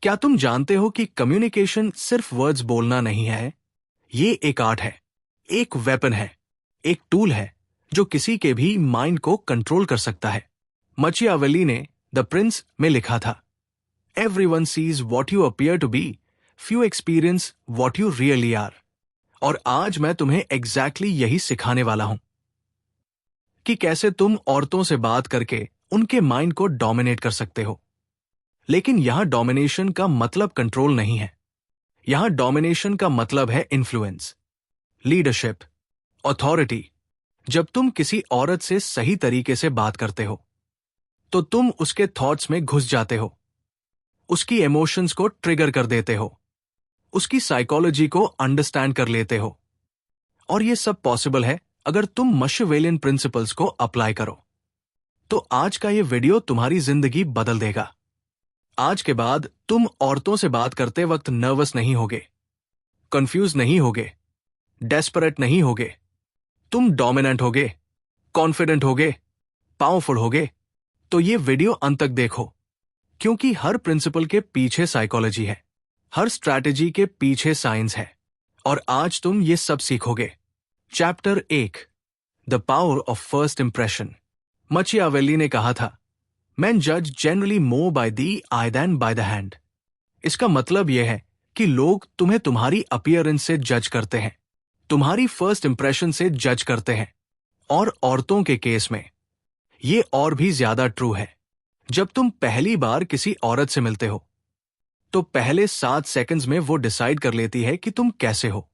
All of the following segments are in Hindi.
क्या तुम जानते हो कि कम्युनिकेशन सिर्फ वर्ड्स बोलना नहीं है? ये एक आर्ट है, एक वेपन है, एक टूल है जो किसी के भी माइंड को कंट्रोल कर सकता है। मचियावेली ने द प्रिंस में लिखा था, everyone sees what you appear to be, few experience what you really are. और आज मैं तुम्हें एग्जैक्टली यही सिखाने वाला हूं कि कैसे तुम औरतों से बात करके उनके माइंड को डोमिनेट कर सकते हो। लेकिन यहां डोमिनेशन का मतलब कंट्रोल नहीं है। यहां डोमिनेशन का मतलब है इन्फ्लुएंस, लीडरशिप, अथॉरिटी। जब तुम किसी औरत से सही तरीके से बात करते हो तो तुम उसके थॉट्स में घुस जाते हो, उसकी इमोशंस को ट्रिगर कर देते हो, उसकी साइकोलॉजी को अंडरस्टैंड कर लेते हो। और यह सब पॉसिबल है अगर तुम मशियावेलियन प्रिंसिपल्स को अप्लाई करो। तो आज का यह वीडियो तुम्हारी जिंदगी बदल देगा। आज के बाद तुम औरतों से बात करते वक्त नर्वस नहीं होगे, कंफ्यूज नहीं होगे, डेस्परेट नहीं होगे। तुम डोमिनेंट होगे, कॉन्फिडेंट होगे, पावरफुल होगे। तो ये वीडियो अंत तक देखो, क्योंकि हर प्रिंसिपल के पीछे साइकोलॉजी है, हर स्ट्रैटेजी के पीछे साइंस है। और आज तुम ये सब सीखोगे। Chapter 1, the power of first impression. Machiavelli ने कहा था, Men judge generally more by the eye than by the hand। इसका मतलब यह है कि लोग तुम्हें तुम्हारी अपीयरेंस से जज करते हैं, तुम्हारी फर्स्ट इंप्रेशन से जज करते हैं। और औरतों के केस में यह और भी ज्यादा ट्रू है। जब तुम पहली बार किसी औरत से मिलते हो तो पहले 7 सेकंड्स में वो डिसाइड कर लेती है कि तुम कैसे हो।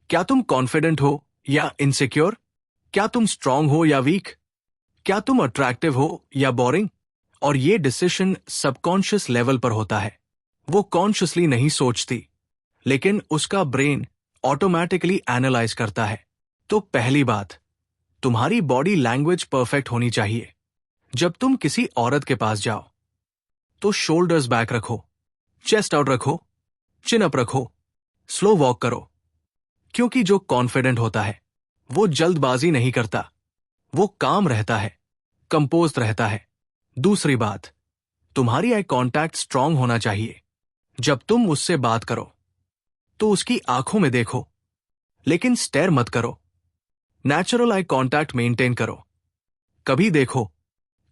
क्या तुम कॉन्फिडेंट हो या इनसिक्योर? क्या तुम स्ट्रांग हो या वीक? क्या तुम अट्रैक्टिव हो या बोरिंग? और ये डिसीजन सबकॉन्शियस लेवल पर होता है। वो कॉन्शियसली नहीं सोचती, लेकिन उसका ब्रेन ऑटोमेटिकली एनालाइज करता है। तो पहली बात, तुम्हारी बॉडी लैंग्वेज परफेक्ट होनी चाहिए। जब तुम किसी औरत के पास जाओ तो शोल्डर्स बैक रखो, चेस्ट आउट रखो, चिन अप रखो, स्लो वॉक करो। क्योंकि जो कॉन्फिडेंट होता है वो जल्दबाजी नहीं करता, वो काम रहता है, कंपोज्ड रहता है। दूसरी बात, तुम्हारी आई कांटेक्ट स्ट्रांग होना चाहिए। जब तुम उससे बात करो तो उसकी आंखों में देखो, लेकिन स्टेयर मत करो। नेचुरल आई कांटेक्ट मेंटेन करो। कभी देखो,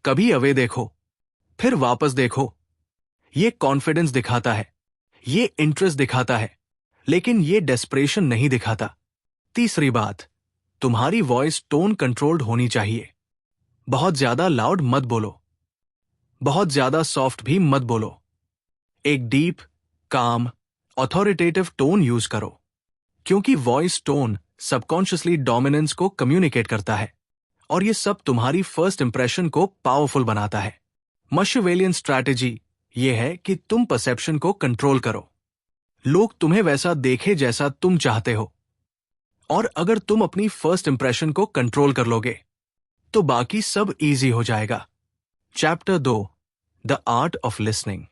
कभी अवे देखो, फिर वापस देखो। ये कॉन्फिडेंस दिखाता है, ये इंटरेस्ट दिखाता है, लेकिन ये डेस्परेशन नहीं दिखाता। तीसरी बात, तुम्हारी वॉइस टोन कंट्रोल्ड होनी चाहिए। बहुत ज्यादा लाउड मत बोलो, बहुत ज्यादा सॉफ्ट भी मत बोलो। एक डीप, काम, ऑथोरिटेटिव टोन यूज करो, क्योंकि वॉइस टोन सबकॉन्शियसली डोमिनेंस को कम्युनिकेट करता है और ये सब तुम्हारी फर्स्ट इंप्रेशन को पावरफुल बनाता है। मशियावेलियन स्ट्रैटेजी ये है कि तुम परसेप्शन को कंट्रोल करो। लोग तुम्हें वैसा देखे जैसा तुम चाहते हो। और अगर तुम अपनी फर्स्ट इंप्रेशन को कंट्रोल कर लोगे तो बाकी सब इजी हो जाएगा। Chapter 2, the art of listening.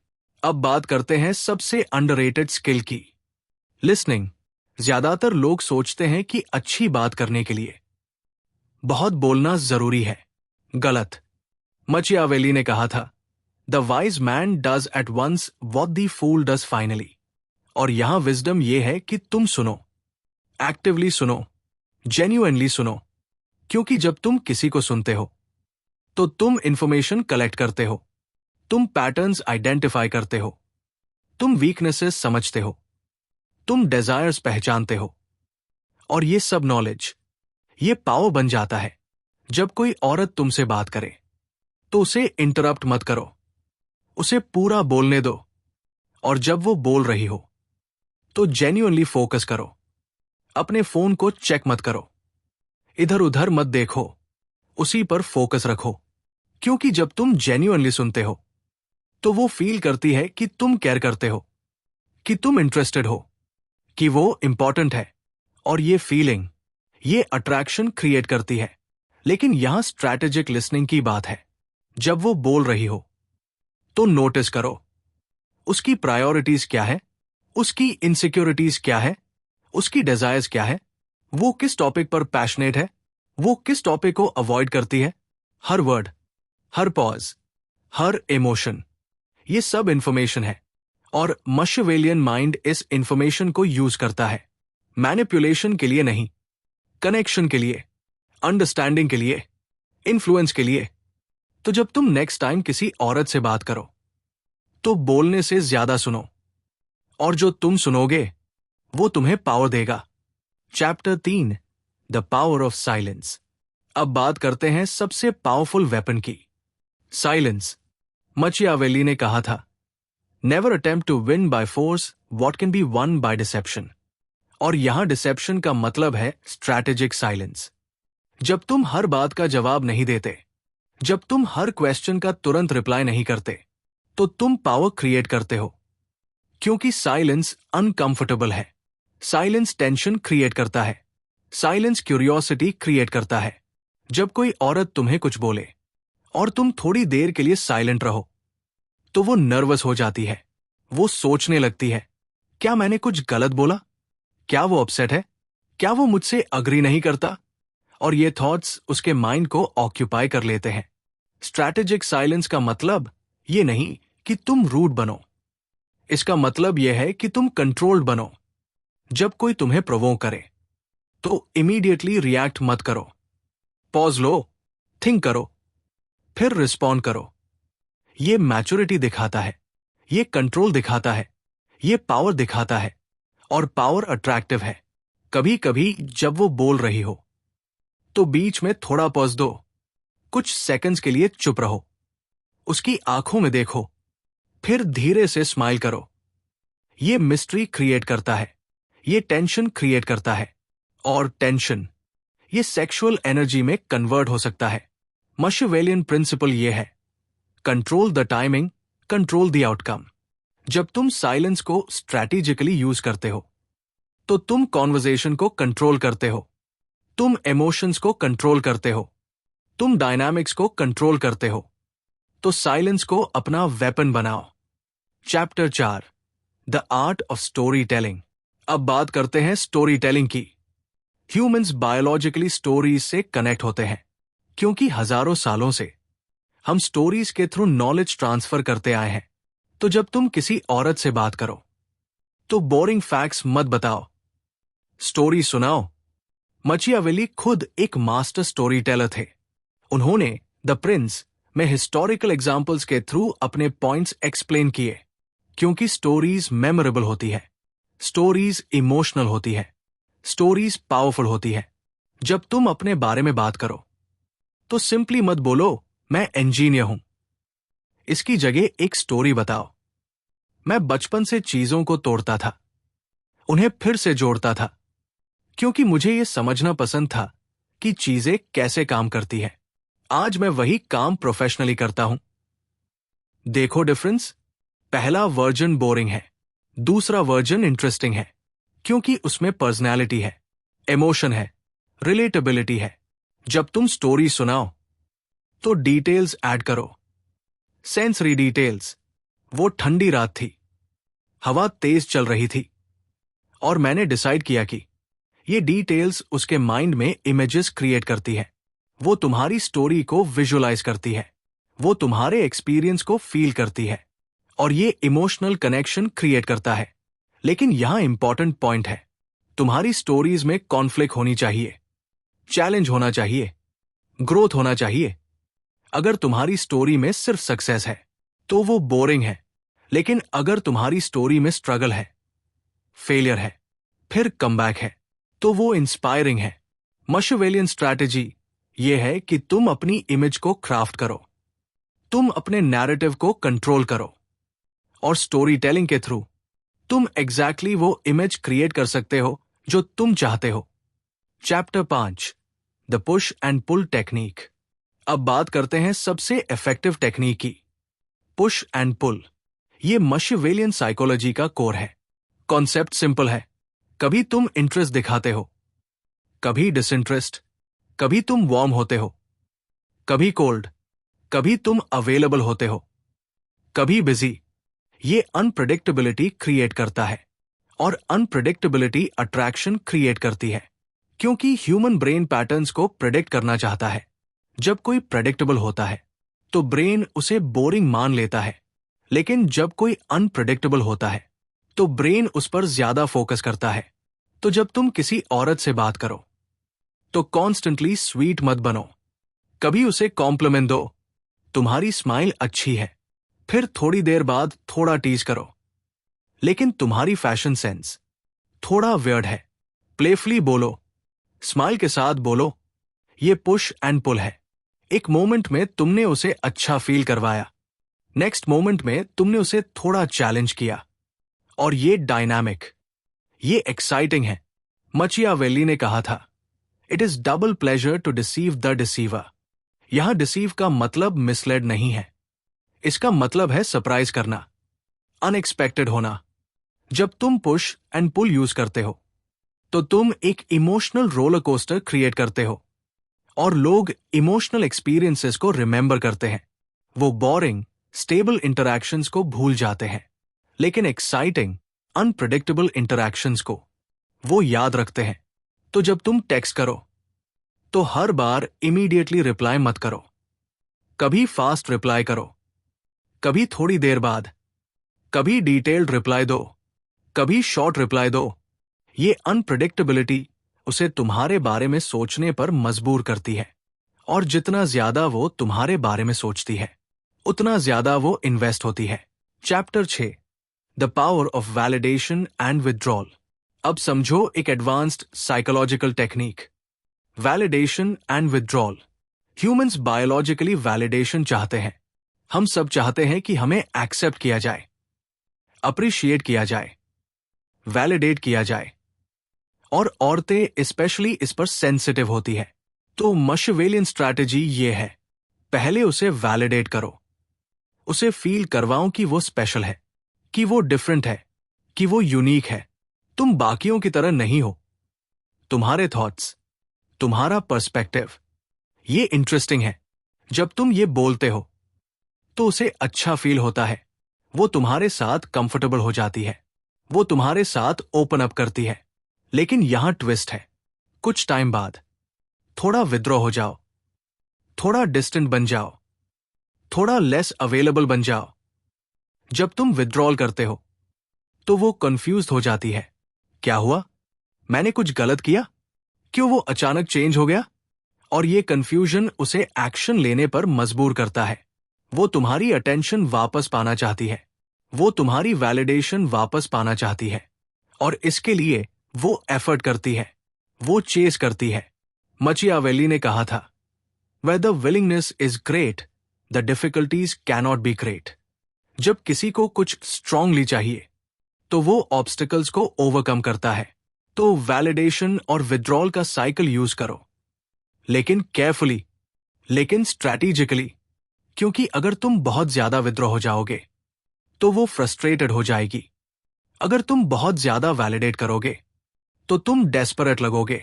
अब बात करते हैं सबसे अंडररेटेड स्किल की, लिसनिंग। ज्यादातर लोग सोचते हैं कि अच्छी बात करने के लिए बहुत बोलना जरूरी है। गलत। मचियावेली ने कहा था, the wise man does at once what the fool does finally. और यहां विजडम यह है कि तुम सुनो, एक्टिवली सुनो, जेन्युइनली सुनो। क्योंकि जब तुम किसी को सुनते हो तो तुम इंफॉर्मेशन कलेक्ट करते हो, तुम पैटर्न्स आइडेंटिफाई करते हो, तुम वीकनेसेस समझते हो, तुम डिजायर्स पहचानते हो। और ये सब नॉलेज, ये पावर बन जाता है। जब कोई औरत तुमसे बात करे तो उसे इंटरप्ट मत करो, उसे पूरा बोलने दो। और जब वो बोल रही हो तो जेन्युइनली फोकस करो। अपने फोन को चेक मत करो, इधर उधर मत देखो, उसी पर फोकस रखो। क्योंकि जब तुम जेन्युइनली सुनते हो तो वो फील करती है कि तुम केयर करते हो, कि तुम इंटरेस्टेड हो, कि वो इंपॉर्टेंट है। और ये फीलिंग, ये अट्रैक्शन क्रिएट करती है। लेकिन यहां स्ट्रैटेजिक लिसनिंग की बात है। जब वो बोल रही हो तो नोटिस करो, उसकी प्रायोरिटीज क्या है, उसकी इनसिक्योरिटीज क्या है, उसकी डिजायर्स क्या है, वो किस टॉपिक पर पैशनेट है, वो किस टॉपिक को अवॉइड करती है। हर वर्ड, हर पॉज, हर इमोशन, ये सब इंफॉर्मेशन है और मशिवेलियन माइंड इस इंफॉर्मेशन को यूज करता है मैनिपुलेशन के लिए नहीं, कनेक्शन के लिए, अंडरस्टैंडिंग के लिए, इन्फ्लुएंस के लिए। तो जब तुम नेक्स्ट टाइम किसी औरत से बात करो तो बोलने से ज्यादा सुनो, और जो तुम सुनोगे वो तुम्हें पावर देगा। Chapter 3, the power of silence. अब बात करते हैं सबसे पावरफुल वेपन की, साइलेंस। मचियावेली ने कहा था, never attempt to win by force what can be won by deception. और यहां डिसेप्शन का मतलब है स्ट्रैटेजिक साइलेंस। जब तुम हर बात का जवाब नहीं देते, जब तुम हर क्वेश्चन का तुरंत रिप्लाई नहीं करते, तो तुम पावर क्रिएट करते हो। क्योंकि साइलेंस अनकंफर्टेबल है, साइलेंस टेंशन क्रिएट करता है, साइलेंस क्यूरियोसिटी क्रिएट करता है। जब कोई औरत तुम्हें कुछ बोले और तुम थोड़ी देर के लिए साइलेंट रहो, तो वो नर्वस हो जाती है, वो सोचने लगती है, क्या मैंने कुछ गलत बोला? क्या वो अपसेट है? क्या वो मुझसे अग्री नहीं करता? और ये थॉट्स उसके माइंड को ऑक्यूपाई कर लेते हैं। स्ट्रैटेजिक साइलेंस का मतलब ये नहीं कि तुम रूड बनो, इसका मतलब यह है कि तुम कंट्रोल्ड बनो। जब कोई तुम्हें प्रोवोक करे तो इमीडिएटली रिएक्ट मत करो, पॉज लो, थिंक करो, फिर रिस्पॉन्ड करो। ये मैच्योरिटी दिखाता है, ये कंट्रोल दिखाता है, ये पावर दिखाता है, और पावर अट्रैक्टिव है। कभी कभी जब वो बोल रही हो तो बीच में थोड़ा पॉज दो, कुछ सेकंड्स के लिए चुप रहो, उसकी आंखों में देखो, फिर धीरे से स्माइल करो। ये मिस्ट्री क्रिएट करता है, ये टेंशन क्रिएट करता है, और टेंशन ये सेक्सुअल एनर्जी में कन्वर्ट हो सकता है। मशिवेलियन प्रिंसिपल ये है, control the timing, control the outcome. जब तुम साइलेंस को स्ट्रैटेजिकली यूज करते हो तो तुम कॉन्वर्सेशन को कंट्रोल करते हो, तुम इमोशंस को कंट्रोल करते हो, तुम डायनामिक्स को कंट्रोल करते हो। तो साइलेंस को अपना वेपन बनाओ। Chapter 4, the art of story telling. अब बात करते हैं स्टोरी टेलिंग की। ह्यूमंस बायोलॉजिकली स्टोरीज से कनेक्ट होते हैं, क्योंकि हजारों सालों से हम स्टोरीज के थ्रू नॉलेज ट्रांसफर करते आए हैं। तो जब तुम किसी औरत से बात करो तो बोरिंग फैक्ट्स मत बताओ, स्टोरी सुनाओ। मचियावेली खुद एक मास्टर स्टोरी टेलर थे। उन्होंने द प्रिंस में हिस्टोरिकल एग्जाम्पल्स के थ्रू अपने पॉइंट्स एक्सप्लेन किए, क्योंकि स्टोरीज मेमोरेबल होती है, स्टोरीज इमोशनल होती है, स्टोरीज पावरफुल होती है। जब तुम अपने बारे में बात करो तो सिंपली मत बोलो मैं इंजीनियर हूं, इसकी जगह एक स्टोरी बताओ। मैं बचपन से चीजों को तोड़ता था, उन्हें फिर से जोड़ता था, क्योंकि मुझे यह समझना पसंद था कि चीजें कैसे काम करती हैं। आज मैं वही काम प्रोफेशनली करता हूं। देखो डिफरेंस, पहला वर्जन बोरिंग है, दूसरा वर्जन इंटरेस्टिंग है, क्योंकि उसमें पर्सनैलिटी है, इमोशन है, रिलेटेबिलिटी है। जब तुम स्टोरी सुनाओ तो डिटेल्स ऐड करो, सेंसरी डिटेल्स। वो ठंडी रात थी, हवा तेज चल रही थी, और मैंने डिसाइड किया कि ये डिटेल्स उसके माइंड में इमेजेस क्रिएट करती है। वो तुम्हारी स्टोरी को विजुअलाइज करती है, वो तुम्हारे एक्सपीरियंस को फील करती है, और ये इमोशनल कनेक्शन क्रिएट करता है। लेकिन यहां इंपॉर्टेंट पॉइंट है, तुम्हारी स्टोरीज में कॉन्फ्लिक्ट होनी चाहिए, चैलेंज होना चाहिए, ग्रोथ होना चाहिए। अगर तुम्हारी स्टोरी में सिर्फ सक्सेस है तो वो बोरिंग है, लेकिन अगर तुम्हारी स्टोरी में स्ट्रगल है, फेलियर है, फिर कमबैक है, तो वो इंस्पायरिंग है। मशिवेलियन स्ट्रैटेजी ये है कि तुम अपनी इमेज को क्राफ्ट करो, तुम अपने नैरेटिव को कंट्रोल करो, और स्टोरी टेलिंग के थ्रू तुम एग्जैक्टली वो इमेज क्रिएट कर सकते हो जो तुम चाहते हो। Chapter 5, the push and pull technique. अब बात करते हैं सबसे इफेक्टिव टेक्निक की, पुश एंड पुल। ये मशिवेलियन साइकोलॉजी का कोर है। कॉन्सेप्ट सिंपल है, कभी तुम इंटरेस्ट दिखाते हो, कभी डिसइंटरेस्ट, कभी तुम वार्म होते हो, कभी कोल्ड, कभी तुम अवेलेबल होते हो, कभी बिजी। ये अनप्रेडिक्टेबिलिटी क्रिएट करता है, और अनप्रेडिक्टेबिलिटी अट्रैक्शन क्रिएट करती है, क्योंकि ह्यूमन ब्रेन पैटर्न्स को प्रेडिक्ट करना चाहता है। जब कोई प्रेडिक्टेबल होता है तो ब्रेन उसे बोरिंग मान लेता है, लेकिन जब कोई अनप्रेडिक्टेबल होता है तो ब्रेन उस पर ज्यादा फोकस करता है। तो जब तुम किसी औरत से बात करो तो कॉन्स्टेंटली स्वीट मत बनो। कभी उसे कॉम्प्लीमेंट दो, तुम्हारी स्माइल अच्छी है, फिर थोड़ी देर बाद थोड़ा टीज करो। लेकिन तुम्हारी फैशन सेंस थोड़ा वियर्ड है, प्लेफुली बोलो, स्माइल के साथ बोलो। ये पुश एंड पुल है। एक मोमेंट में तुमने उसे अच्छा फील करवाया, नेक्स्ट मोमेंट में तुमने उसे थोड़ा चैलेंज किया। और ये डायनामिक, ये एक्साइटिंग है। मचियावेली ने कहा था, it is double pleasure to deceive the deceiver. यहां डिसीव का मतलब मिसलेड नहीं है, इसका मतलब है सरप्राइज करना, अनएक्सपेक्टेड होना। जब तुम पुश एंड पुल यूज करते हो तो तुम एक इमोशनल रोलर कोस्टर क्रिएट करते हो, और लोग इमोशनल एक्सपीरियंसेस को रिमेंबर करते हैं। वो बोरिंग स्टेबल इंटरैक्शंस को भूल जाते हैं, लेकिन एक्साइटिंग अनप्रेडिक्टेबल इंटरैक्शंस को वो याद रखते हैं। तो जब तुम टेक्स्ट करो तो हर बार इमीडिएटली रिप्लाई मत करो। कभी फास्ट रिप्लाई करो, कभी थोड़ी देर बाद, कभी डिटेल्ड रिप्लाई दो, कभी शॉर्ट रिप्लाई दो। ये अनप्रेडिक्टेबिलिटी उसे तुम्हारे बारे में सोचने पर मजबूर करती है, और जितना ज्यादा वो तुम्हारे बारे में सोचती है उतना ज्यादा वो इन्वेस्ट होती है। Chapter 6, the power of validation and withdrawal. अब समझो एक advanced psychological technique, validation and withdrawal. Humans biologically validation चाहते हैं। हम सब चाहते हैं कि हमें एक्सेप्ट किया जाए, अप्रिशिएट किया जाए, वैलिडेट किया जाए। और औरतें स्पेशली इस पर सेंसिटिव होती है। तो मशिवेलियन स्ट्रैटेजी ये है, पहले उसे वैलिडेट करो, उसे फील करवाओ कि वो स्पेशल है, कि वो डिफरेंट है, कि वो यूनिक है। तुम बाकियों की तरह नहीं हो। तुम्हारे थॉट्स, तुम्हारा पर्सपेक्टिव, ये इंटरेस्टिंग है। जब तुम ये बोलते हो तो उसे अच्छा फील होता है, वो तुम्हारे साथ कंफर्टेबल हो जाती है, वो तुम्हारे साथ ओपन अप करती है। लेकिन यहां ट्विस्ट है, कुछ टाइम बाद थोड़ा विद्रॉ हो जाओ, थोड़ा डिस्टेंट बन जाओ, थोड़ा लेस अवेलेबल बन जाओ। जब तुम विथड्रॉल करते हो तो वो कंफ्यूज्ड हो जाती है, क्या हुआ, मैंने कुछ गलत किया, क्यों वो अचानक चेंज हो गया? और ये कंफ्यूजन उसे एक्शन लेने पर मजबूर करता है। वो तुम्हारी अटेंशन वापस पाना चाहती है, वो तुम्हारी वैलिडेशन वापस पाना चाहती है, और इसके लिए वो एफर्ट करती है, वो चेस करती है। मचियावेली ने कहा था, Where the willingness is great, the difficulties cannot be great. जब किसी को कुछ स्ट्रांगली चाहिए तो वो ऑब्स्टिकल्स को ओवरकम करता है। तो वैलिडेशन और विथड्रॉल का साइकिल यूज करो, लेकिन केयरफुली, लेकिन स्ट्रैटेजिकली। क्योंकि अगर तुम बहुत ज्यादा विथड्रॉ हो जाओगे तो वो फ्रस्ट्रेटेड हो जाएगी। अगर तुम बहुत ज्यादा वैलिडेट करोगे तो तुम डेस्परेट लगोगे।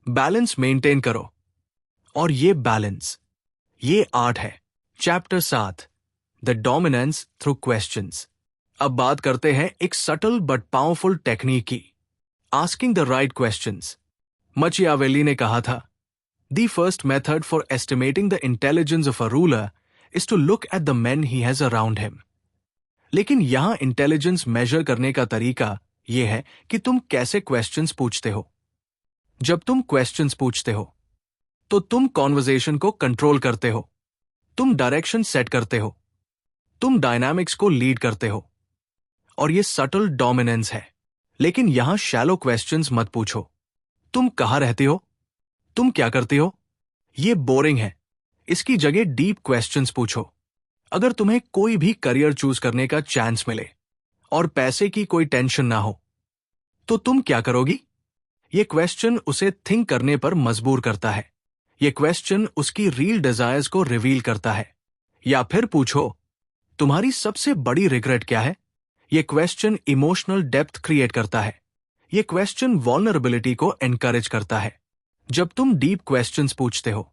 बैलेंस मेंटेन करो, और ये बैलेंस, ये आर्ट है। Chapter 7, the dominance through questions. अब बात करते हैं एक सटल बट पावरफुल टेक्निक की, asking the right questions. Machiavelli ने कहा था, the first method for estimating the intelligence of a ruler is to look at the men he has around him. लेकिन यहां इंटेलिजेंस मेजर करने का तरीका यह है कि तुम कैसे क्वेश्चंस पूछते हो। जब तुम क्वेश्चंस पूछते हो तो तुम कॉन्वर्सेशन को कंट्रोल करते हो, तुम डायरेक्शन सेट करते हो, तुम डायनामिक्स को लीड करते हो, और ये सटल डोमिनेंस है। लेकिन यहां शैलो क्वेश्चंस मत पूछो, तुम कहां रहती हो, तुम क्या करती हो, ये बोरिंग है। इसकी जगह डीप क्वेश्चंस पूछो। अगर तुम्हें कोई भी करियर चूज करने का चांस मिले और पैसे की कोई टेंशन ना हो तो तुम क्या करोगी? ये क्वेश्चन उसे थिंक करने पर मजबूर करता है। ये क्वेश्चन उसकी रियल डिजायर्स को रिवील करता है। या फिर पूछो, तुम्हारी सबसे बड़ी रिग्रेट क्या है? ये क्वेश्चन इमोशनल डेप्थ क्रिएट करता है। ये क्वेश्चन वल्नरेबिलिटी को एनकरेज करता है। जब तुम डीप क्वेश्चंस पूछते हो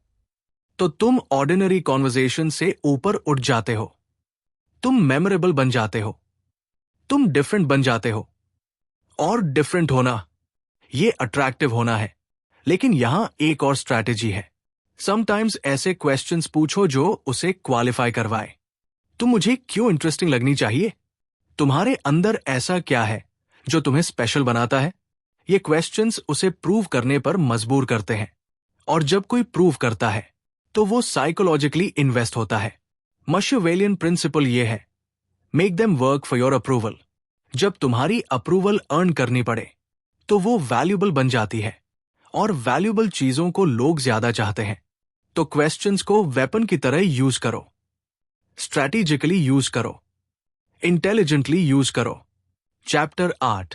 तो तुम ऑर्डिनरी कॉन्वर्सेशन से ऊपर उठ जाते हो, तुम मेमोरेबल बन जाते हो, तुम डिफरेंट बन जाते हो। और डिफरेंट होना, ये अट्रैक्टिव होना है। लेकिन यहां एक और स्ट्रैटेजी है। समटाइम्स ऐसे क्वेश्चंस पूछो जो उसे क्वालिफाई करवाए। तुम मुझे क्यों इंटरेस्टिंग लगनी चाहिए? तुम्हारे अंदर ऐसा क्या है जो तुम्हें स्पेशल बनाता है? ये क्वेश्चंस उसे प्रूव करने पर मजबूर करते हैं, और जब कोई प्रूव करता है तो वो साइकोलॉजिकली इन्वेस्ट होता है। मशिवेलियन प्रिंसिपल ये है, make them work for your approval. जब तुम्हारी अप्रूवल अर्न करनी पड़े तो वो वैल्यूबल बन जाती है, और वैल्यूबल चीजों को लोग ज्यादा चाहते हैं। तो क्वेश्चंस को वेपन की तरह यूज करो, स्ट्रैटेजिकली यूज करो, इंटेलिजेंटली यूज करो। Chapter 8,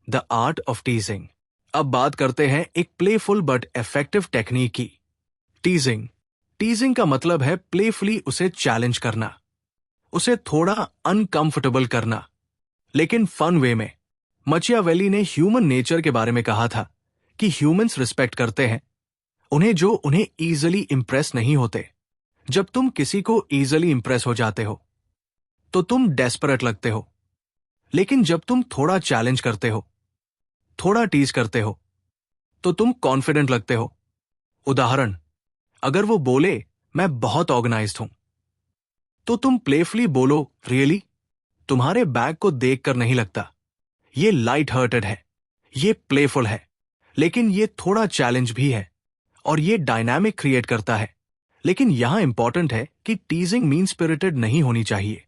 the art of टीजिंग। अब बात करते हैं एक प्लेफुल बट इफेक्टिव टेक्निक की, टीजिंग। टीजिंग का मतलब है प्लेफुली उसे चैलेंज करना, उसे थोड़ा अनकंफर्टेबल करना, लेकिन फन वे में। मचियावेली ने ह्यूमन नेचर के बारे में कहा था कि ह्यूमंस रिस्पेक्ट करते हैं उन्हें इजीली इंप्रेस नहीं होते। जब तुम किसी को इजीली इंप्रेस हो जाते हो तो तुम डेस्परेट लगते हो, लेकिन जब तुम थोड़ा चैलेंज करते हो, थोड़ा टीज करते हो, तो तुम कॉन्फिडेंट लगते हो। उदाहरण, अगर वो बोले मैं बहुत ऑर्गेनाइज्ड हूं, तो तुम प्लेफुली बोलो रियली? तुम्हारे बैग को देखकर नहीं लगता। ये लाइट हार्टेड है, ये प्लेफुल है, लेकिन ये थोड़ा चैलेंज भी है, और ये डायनामिक क्रिएट करता है। लेकिन यहां इंपॉर्टेंट है कि टीजिंग मीन स्पिरिटेड नहीं होनी चाहिए।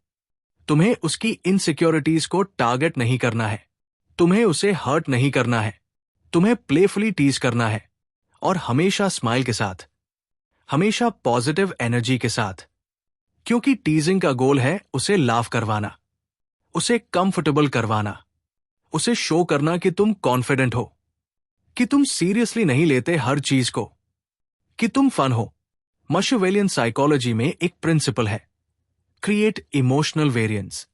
तुम्हें उसकी इनसिक्योरिटीज को टारगेट नहीं करना है, तुम्हें उसे हर्ट नहीं करना है, तुम्हें प्लेफुली टीज करना है, और हमेशा स्माइल के साथ, हमेशा पॉजिटिव एनर्जी के साथ। क्योंकि टीजिंग का गोल है उसे लाफ करवाना, उसे कंफर्टेबल करवाना, उसे शो करना कि तुम कॉन्फिडेंट हो, कि तुम सीरियसली नहीं लेते हर चीज को, कि तुम फन हो। मशिवेलियन साइकोलॉजी में एक प्रिंसिपल है, क्रिएट इमोशनल वेरिएंस।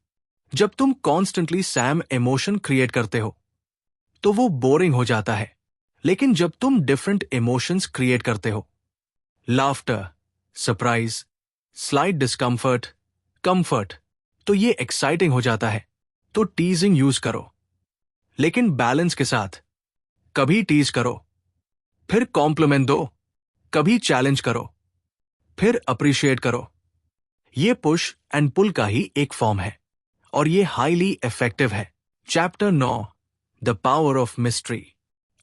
जब तुम कॉन्स्टेंटली सैम इमोशन क्रिएट करते हो तो वो बोरिंग हो जाता है, लेकिन जब तुम डिफरेंट इमोशंस क्रिएट करते हो, laughter, surprise, slight discomfort, comfort, तो ये एक्साइटिंग हो जाता है। तो टीजिंग यूज करो, लेकिन बैलेंस के साथ। कभी टीज करो, फिर कॉम्प्लीमेंट दो, कभी चैलेंज करो, फिर अप्रिशिएट करो। ये पुश एंड पुल का ही एक फॉर्म है, और ये हाईली इफेक्टिव है। Chapter 9, the power of mystery.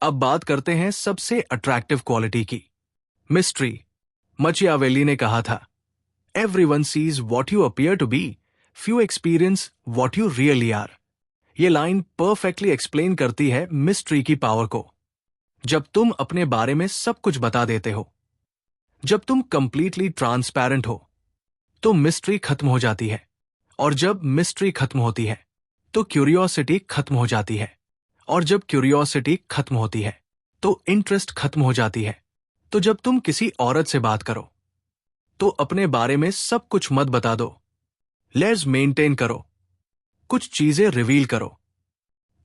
अब बात करते हैं सबसे अट्रैक्टिव क्वालिटी की, मिस्ट्री। मचियावेली ने कहा था, everyone sees what you appear to be, few experience what you really are. ये लाइन परफेक्टली एक्सप्लेन करती है मिस्ट्री की पावर को। जब तुम अपने बारे में सब कुछ बता देते हो, जब तुम कंप्लीटली ट्रांसपेरेंट हो, तो मिस्ट्री खत्म हो जाती है, और जब मिस्ट्री खत्म होती है तो क्यूरियोसिटी खत्म हो जाती है, और जब क्यूरियोसिटी खत्म होती है तो इंटरेस्ट खत्म हो जाती है। तो जब तुम किसी औरत से बात करो तो अपने बारे में सब कुछ मत बता दो, लेयर्स मेंटेन करो। कुछ चीजें रिवील करो,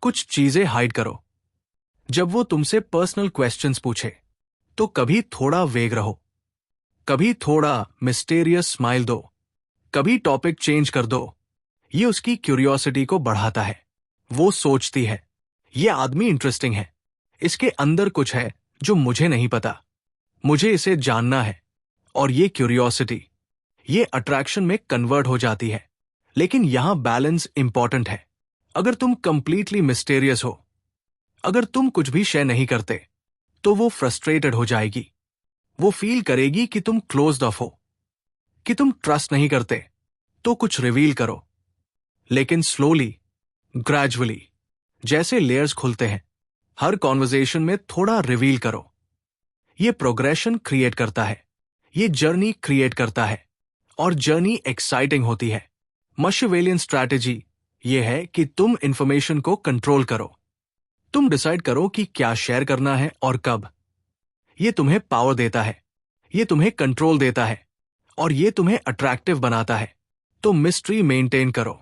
कुछ चीजें हाइड करो। जब वो तुमसे पर्सनल क्वेश्चंस पूछे तो कभी थोड़ा वेग रहो, कभी थोड़ा मिस्टेरियस स्माइल दो, कभी टॉपिक चेंज कर दो। ये उसकी क्यूरियोसिटी को बढ़ाता है। वो सोचती है, ये आदमी इंटरेस्टिंग है, इसके अंदर कुछ है जो मुझे नहीं पता, मुझे इसे जानना है। और ये क्यूरियोसिटी, ये अट्रैक्शन में कन्वर्ट हो जाती है। लेकिन यहां बैलेंस इंपॉर्टेंट है। अगर तुम कंप्लीटली मिस्टेरियस हो, अगर तुम कुछ भी शेयर नहीं करते, तो वो फ्रस्ट्रेटेड हो जाएगी। वो फील करेगी कि तुम क्लोज्ड ऑफ हो, कि तुम ट्रस्ट नहीं करते। तो कुछ रिवील करो, लेकिन स्लोली, ग्रेजुअली, जैसे लेयर्स खुलते हैं। हर कॉन्वर्सेशन में थोड़ा रिवील करो। ये प्रोग्रेशन क्रिएट करता है, ये जर्नी क्रिएट करता है, और जर्नी एक्साइटिंग होती है। मशिवेलियन स्ट्रैटेजी ये है कि तुम इंफॉर्मेशन को कंट्रोल करो। तुम डिसाइड करो कि क्या शेयर करना है और कब। ये तुम्हें पावर देता है, ये तुम्हें कंट्रोल देता है, और ये तुम्हें अट्रैक्टिव बनाता है। तो मिस्ट्री मेंटेन करो।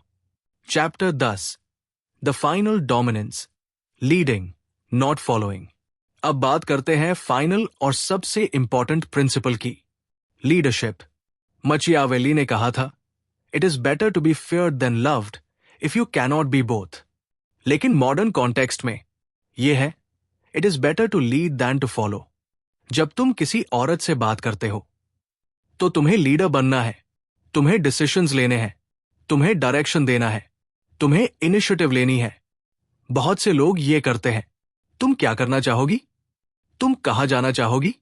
Chapter 10, the final dominance, leading not following. अब बात करते हैं फाइनल और सबसे इंपॉर्टेंट प्रिंसिपल की, लीडरशिप। मचियावेली ने कहा था, it is better to be feared than loved if you cannot be both. लेकिन मॉडर्न कॉन्टेक्स्ट में यह है, it is better to lead than to follow. जब तुम किसी औरत से बात करते हो तो तुम्हें लीडर बनना है, तुम्हें डिसीजंस लेने हैं, तुम्हें डायरेक्शन देना है, तुम्हें इनिशिएटिव लेनी है। बहुत से लोग ये करते हैं। तुम क्या करना चाहोगी? तुम कहाँ जाना चाहोगी?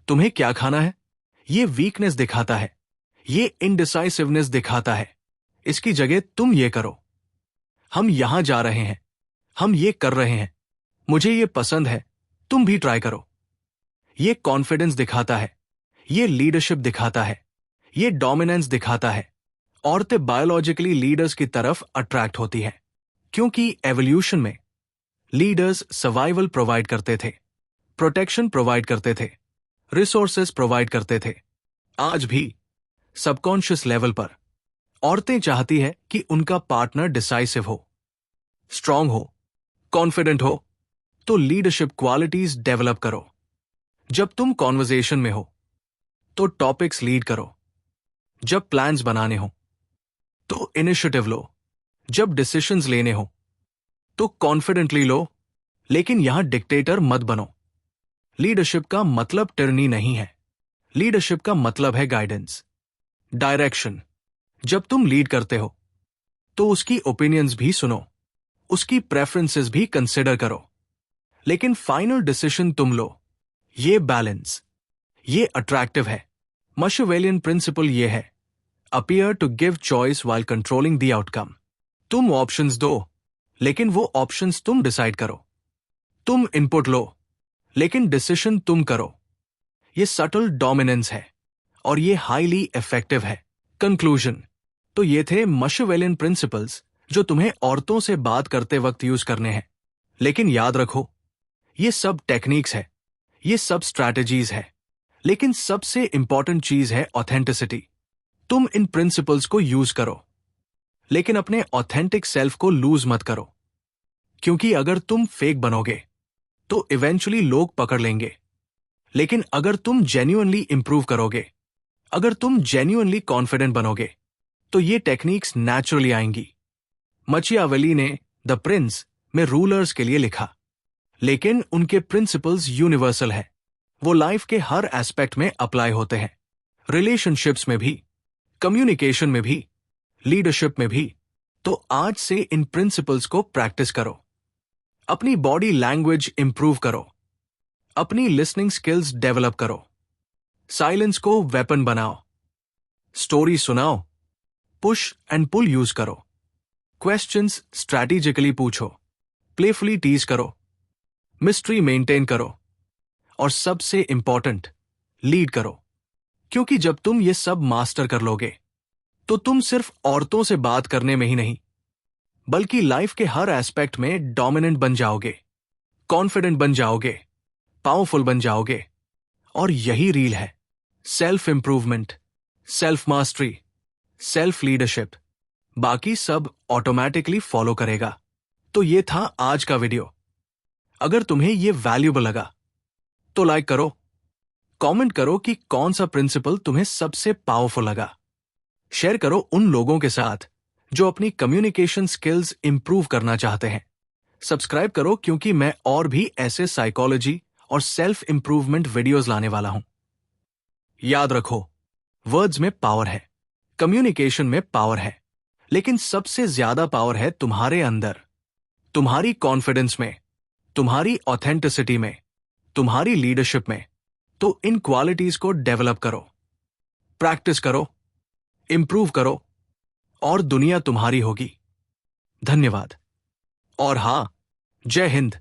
तुम्हें क्या खाना है? ये वीकनेस दिखाता है, ये इनडिसाइसिवनेस दिखाता है। इसकी जगह तुम ये करो, हम यहां जा रहे हैं, हम ये कर रहे हैं, मुझे ये पसंद है, तुम भी ट्राई करो। ये कॉन्फिडेंस दिखाता है, ये लीडरशिप दिखाता है, ये डोमिनेंस दिखाता है। औरतें बायोलॉजिकली लीडर्स की तरफ अट्रैक्ट होती हैं क्योंकि एवोल्यूशन में लीडर्स सर्वाइवल प्रोवाइड करते थे, प्रोटेक्शन प्रोवाइड करते थे, रिसोर्सेज प्रोवाइड करते थे। आज भी सबकॉन्शियस लेवल पर औरतें चाहती है कि उनका पार्टनर डिसाइसिव हो, स्ट्रांग हो, कॉन्फिडेंट हो। तो लीडरशिप क्वालिटीज डेवलप करो। जब तुम कॉन्वर्सेशन में हो तो टॉपिक्स लीड करो, जब प्लान्स बनाने हो तो इनिशिएटिव लो, जब डिसीजंस लेने हो तो कॉन्फिडेंटली लो, लेकिन यहां डिक्टेटर मत बनो। लीडरशिप का मतलब टिरनी नहीं है, लीडरशिप का मतलब है गाइडेंस, डायरेक्शन। जब तुम लीड करते हो तो उसकी ओपिनियंस भी सुनो, उसकी प्रेफरेंसेस भी कंसिडर करो, लेकिन फाइनल डिसीजन तुम लो। ये बैलेंस, ये अट्रैक्टिव है। मशिवेलियन प्रिंसिपल ये है, appear to give choice while controlling the outcome. तुम ऑप्शंस दो, लेकिन वो ऑप्शंस तुम डिसाइड करो। तुम इनपुट लो, लेकिन डिसीजन तुम करो। ये सटल डोमिनेंस है और ये हाईली इफेक्टिव है। कंक्लूजन, तो ये थे मशिवेलियन प्रिंसिपल्स जो तुम्हें औरतों से बात करते वक्त यूज करने हैं। लेकिन याद रखो, ये सब टेक्निक्स है, ये सब स्ट्रैटेजीज है, लेकिन सबसे इंपॉर्टेंट चीज है ऑथेंटिसिटी। तुम इन प्रिंसिपल्स को यूज करो, लेकिन अपने ऑथेंटिक सेल्फ को लूज मत करो, क्योंकि अगर तुम फेक बनोगे तो इवेंचुअली लोग पकड़ लेंगे। लेकिन अगर तुम जेन्युइनली इंप्रूव करोगे, अगर तुम जेन्युइनली कॉन्फिडेंट बनोगे, तो ये टेक्निक्स नेचुरली आएंगी। मचियावेली ने द प्रिंस में रूलर्स के लिए लिखा, लेकिन उनके प्रिंसिपल्स यूनिवर्सल है। वो लाइफ के हर एस्पेक्ट में अप्लाई होते हैं, रिलेशनशिप्स में भी, कम्युनिकेशन में भी, लीडरशिप में भी। तो आज से इन प्रिंसिपल्स को प्रैक्टिस करो। अपनी बॉडी लैंग्वेज इंप्रूव करो, अपनी लिसनिंग स्किल्स डेवलप करो, साइलेंस को वेपन बनाओ, स्टोरी सुनाओ, पुश एंड पुल यूज करो, क्वेश्चंस स्ट्रैटेजिकली पूछो, प्लेफुली टीज करो, मिस्ट्री मेंटेन करो, और सबसे इंपॉर्टेंट, लीड करो। क्योंकि जब तुम ये सब मास्टर कर लोगे तो तुम सिर्फ औरतों से बात करने में ही नहीं, बल्कि लाइफ के हर एस्पेक्ट में डोमिनेंट बन जाओगे, कॉन्फिडेंट बन जाओगे, पावरफुल बन जाओगे। और यही रील है, self improvement, self mastery, self leadership. बाकी सब ऑटोमेटिकली फॉलो करेगा। तो ये था आज का वीडियो। अगर तुम्हें ये वैल्यूएबल लगा तो लाइक करो, कमेंट करो कि कौन सा प्रिंसिपल तुम्हें सबसे पावरफुल लगा। शेयर करो उन लोगों के साथ जो अपनी कम्युनिकेशन स्किल्स इंप्रूव करना चाहते हैं। सब्सक्राइब करो, क्योंकि मैं और भी ऐसे साइकोलॉजी और सेल्फ इंप्रूवमेंट वीडियोस लाने वाला हूं। याद रखो, वर्ड्स में पावर है, कम्युनिकेशन में पावर है, लेकिन सबसे ज्यादा पावर है तुम्हारे अंदर, तुम्हारी कॉन्फिडेंस में, तुम्हारी ऑथेंटिसिटी में, तुम्हारी लीडरशिप में। तो इन क्वालिटीज को डेवलप करो, प्रैक्टिस करो, इंप्रूव करो, और दुनिया तुम्हारी होगी। धन्यवाद। और हां, जय हिंद।